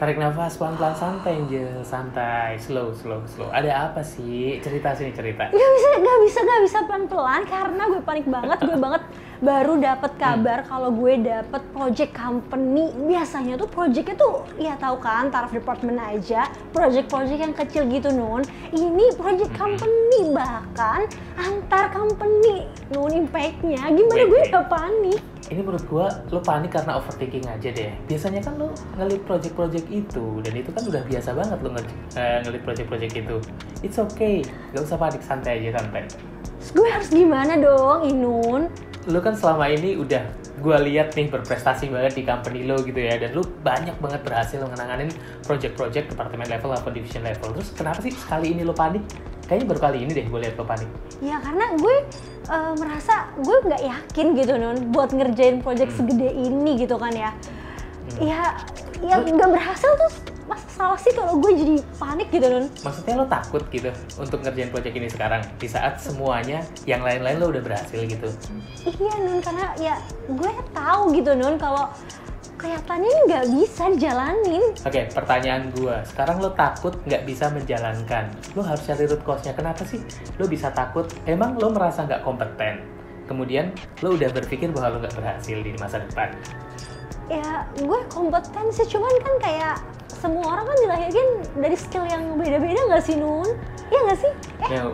Tarik nafas pelan-pelan, santai Angel, santai, slow. Ada apa sih? Cerita sini, cerita. Gak bisa pelan-pelan karena gue panik banget. Gue baru dapat kabar kalau gue dapet project company. Biasanya tuh projectnya tuh ya tahu kan, taraf department aja, project yang kecil gitu Nun. Ini project company, bahkan antar company Nun, impact-nya gimana. Gue gak panik. Ini menurut gua lo panik karena overthinking aja deh. Biasanya kan lo ngelit project itu, dan itu kan udah biasa banget lo ngelit project itu. It's okay, gak usah panik, santai aja, santai. Gue harus gimana dong, Inun? Lo kan selama ini udah gua lihat nih berprestasi banget di company lo gitu ya, dan lo banyak banget berhasil mengenanganin project departemen level atau division level. Terus kenapa sih sekali ini lo panik? Kayaknya baru kali ini deh gue lihat lo panik. Ya karena gue merasa gue nggak yakin gitu Nun buat ngerjain project segede ini gitu kan ya. Ya nggak berhasil tuh masa salah sih kalau gue jadi panik gitu Nun. Maksudnya lo takut gitu untuk ngerjain project ini sekarang di saat semuanya yang lain-lain lo udah berhasil gitu? Iya Nun, karena ya gue tahu gitu Nun kalau kelihatannya ini nggak bisa dijalanin. Oke, pertanyaan gue, sekarang lo takut nggak bisa menjalankan, lo harus cari root cause-nya. Kenapa sih lo bisa takut? Emang lo merasa nggak kompeten? Kemudian lo udah berpikir bahwa lo nggak berhasil di masa depan? Ya gue kompeten sih, cuman kan kayak semua orang kan dilahirkan dari skill yang beda-beda nggak sih Nun? Iya nggak sih?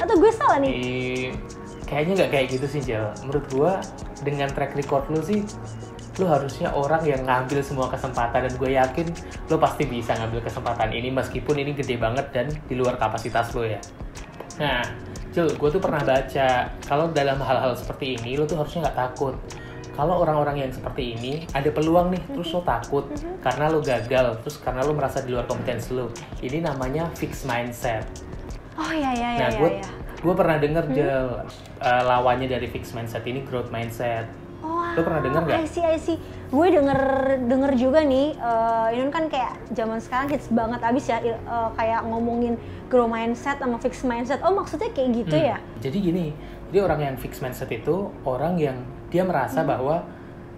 Atau gue salah nih? Kayaknya nggak kayak gitu sih Jel. Menurut gue dengan track record lo sih, lo harusnya orang yang ngambil semua kesempatan, dan gue yakin lo pasti bisa ngambil kesempatan ini meskipun ini gede banget dan di luar kapasitas lo ya. Nah, Jul, gue tuh pernah baca kalau dalam hal-hal seperti ini lo tuh harusnya nggak takut. Kalau orang-orang yang seperti ini ada peluang nih, terus lo takut karena lo gagal, terus karena lo merasa di luar kompetensi lo. Ini namanya fixed mindset. Oh iya. Nah, gue pernah denger Jel, lawannya dari fixed mindset ini growth mindset. Lo pernah denger nggak? I see. Gue denger juga nih, ini kan kayak zaman sekarang hits banget abis ya, kayak ngomongin grow mindset sama fixed mindset. Oh maksudnya kayak gitu ya? Jadi gini, jadi orang yang fixed mindset itu orang yang dia merasa bahwa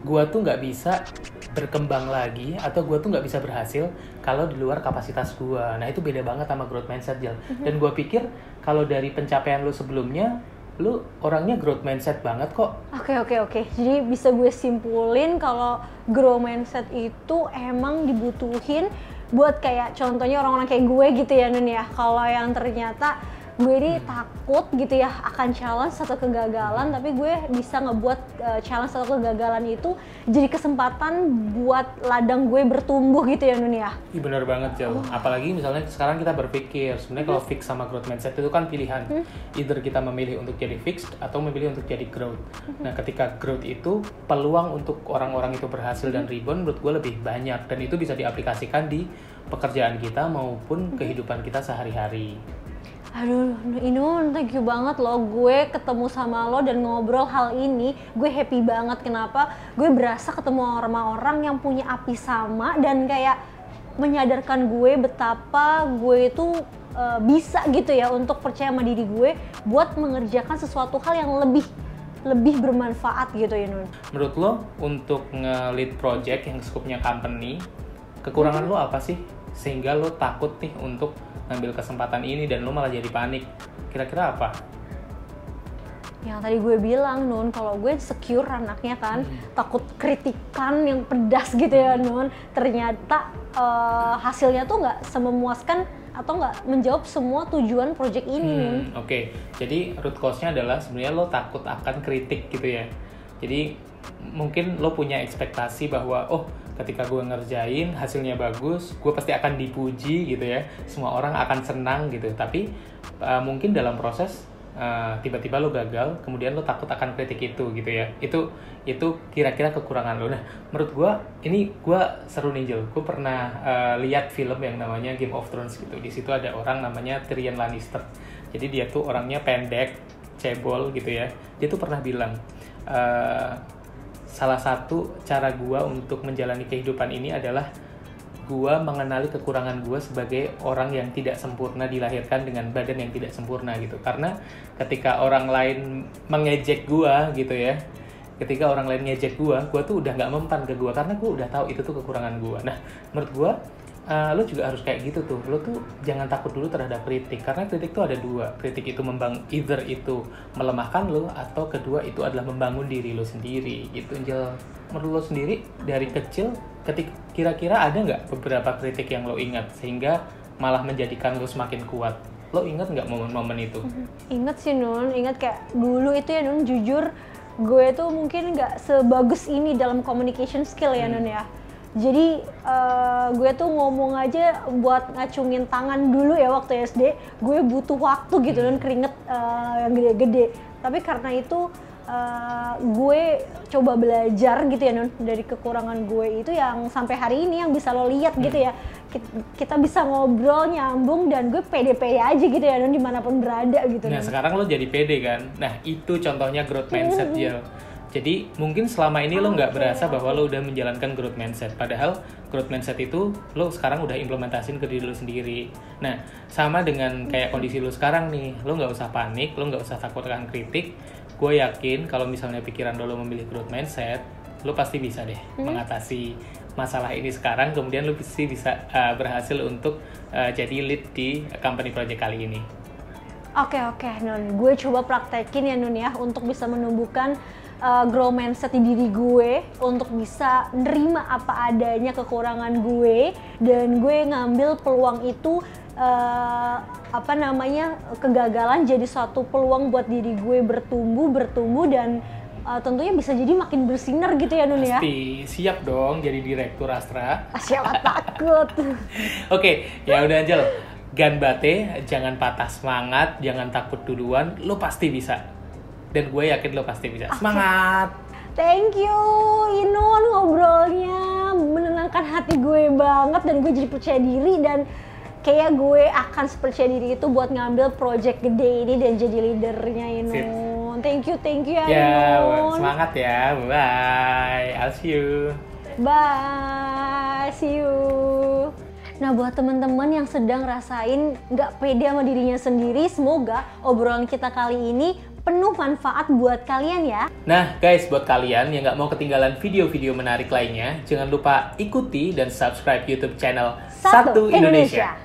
gue tuh nggak bisa berkembang lagi atau gue tuh nggak bisa berhasil kalau di luar kapasitas gue. Nah itu beda banget sama growth mindset Jel. Dan gue pikir kalau dari pencapaian lo sebelumnya, lu orangnya growth mindset banget kok. Oke. Jadi bisa gue simpulin kalau growth mindset itu emang dibutuhin buat kayak contohnya orang-orang kayak gue gitu ya Nun ya. Kalau yang ternyata gue ini takut gitu ya akan challenge atau kegagalan, tapi gue bisa ngebuat challenge atau kegagalan itu jadi kesempatan buat ladang gue bertumbuh gitu ya Nun ya. Iya benar banget Jel. Apalagi misalnya sekarang kita berpikir sebenarnya kalau fix sama growth mindset itu kan pilihan. Either kita memilih untuk jadi fixed atau memilih untuk jadi growth. Nah ketika growth itu peluang untuk orang-orang itu berhasil dan rebound menurut gue lebih banyak, dan itu bisa diaplikasikan di pekerjaan kita maupun kehidupan kita sehari-hari. Aduh, Inun, thank you banget loh. Gue ketemu sama lo dan ngobrol hal ini, gue happy banget. Kenapa? Gue berasa ketemu orang-orang yang punya api sama dan kayak menyadarkan gue betapa gue itu bisa gitu ya untuk percaya sama diri gue buat mengerjakan sesuatu hal yang lebih bermanfaat gitu ya Nun. Menurut lo untuk nge-lead project yang skupnya company, kekurangan lo apa sih sehingga lo takut nih untuk ngambil kesempatan ini dan lo malah jadi panik? Kira-kira apa? Yang tadi gue bilang Nun, kalau gue secure anaknya kan, takut kritikan yang pedas gitu ya Nun. Ternyata hasilnya tuh nggak sememuaskan atau nggak menjawab semua tujuan project ini Nun. Oke. Jadi root cause-nya adalah sebenarnya lo takut akan kritik gitu ya. Jadi mungkin lo punya ekspektasi bahwa ketika gue ngerjain hasilnya bagus, gue pasti akan dipuji gitu ya, semua orang akan senang gitu. Tapi mungkin dalam proses tiba-tiba lo gagal, kemudian lo takut akan kritik itu gitu ya. Itu kira-kira kekurangan lo. Nah menurut gue ini gue seru nih Jel. Gue pernah lihat film yang namanya Game of Thrones gitu. Di situ ada orang namanya Tyrion Lannister. Jadi dia tuh orangnya pendek, cebol gitu ya. Dia tuh pernah bilang, salah satu cara gue untuk menjalani kehidupan ini adalah gue mengenali kekurangan gue sebagai orang yang tidak sempurna, dilahirkan dengan badan yang tidak sempurna gitu. Karena ketika orang lain mengejek gue gitu ya, ketika orang lain ngejek gue tuh udah nggak mempan ke gue karena gue udah tahu itu tuh kekurangan gue. Nah menurut gue lo juga harus kayak gitu tuh. Lo tuh jangan takut dulu terhadap kritik, karena kritik tuh ada dua. Kritik itu either itu melemahkan lo, atau kedua itu adalah membangun diri lo sendiri gitu. Angel, menurut lo sendiri dari kecil kira-kira ada nggak beberapa kritik yang lo ingat sehingga malah menjadikan lo semakin kuat? Lo ingat nggak momen-momen itu? Ingat sih Nun, ingat kayak dulu itu ya Nun, jujur gue tuh mungkin nggak sebagus ini dalam communication skill ya Nun ya. Jadi gue tuh ngomong aja buat ngacungin tangan dulu ya waktu SD, gue butuh waktu gitu Nun, keringet yang gede-gede. Tapi karena itu gue coba belajar gitu ya Nun, dari kekurangan gue itu yang sampai hari ini yang bisa lo lihat gitu ya. Kita bisa ngobrol, nyambung, dan gue pede-pede aja gitu ya Nun, dimanapun berada gitu. Nah, sekarang lo jadi pede kan? Nah, itu contohnya growth mindset ya. Jadi mungkin selama ini lo nggak berasa bahwa lo udah menjalankan growth mindset. Padahal growth mindset itu lo sekarang udah implementasin ke diri lo sendiri. Nah, sama dengan kayak kondisi lo sekarang nih. Lo nggak usah panik, lo nggak usah takut akan kritik. Gue yakin kalau misalnya pikiran lo memilih growth mindset, lo pasti bisa deh mengatasi masalah ini sekarang. Kemudian lo pasti bisa berhasil untuk jadi lead di company project kali ini. Oke Nun, gue coba praktekin ya Nun ya, untuk bisa menumbuhkan grow mindset di diri gue, untuk bisa nerima apa adanya kekurangan gue, dan gue ngambil peluang itu kegagalan jadi suatu peluang buat diri gue bertumbuh dan tentunya bisa jadi makin bersinar gitu ya Nun ya. Pasti, siap dong jadi direktur Astra. Siapa takut. Oke, ya udah Angel, ganbate, jangan patah semangat, jangan takut duluan, lo pasti bisa. Dan gue yakin lo pasti bisa. Semangat! Thank you Inun, ngobrolnya menenangkan hati gue banget, dan gue jadi percaya diri, dan kayak gue akan sepercaya diri itu buat ngambil project gede ini dan jadi leadernya Inun. Thank you ya Inun. Semangat ya, bye, I'll see you. Bye, see you. Nah, buat teman-teman yang sedang rasain nggak pede sama dirinya sendiri, semoga obrolan kita kali ini penuh manfaat buat kalian ya. Nah guys, buat kalian yang nggak mau ketinggalan video-video menarik lainnya, jangan lupa ikuti dan subscribe YouTube channel Satu Indonesia.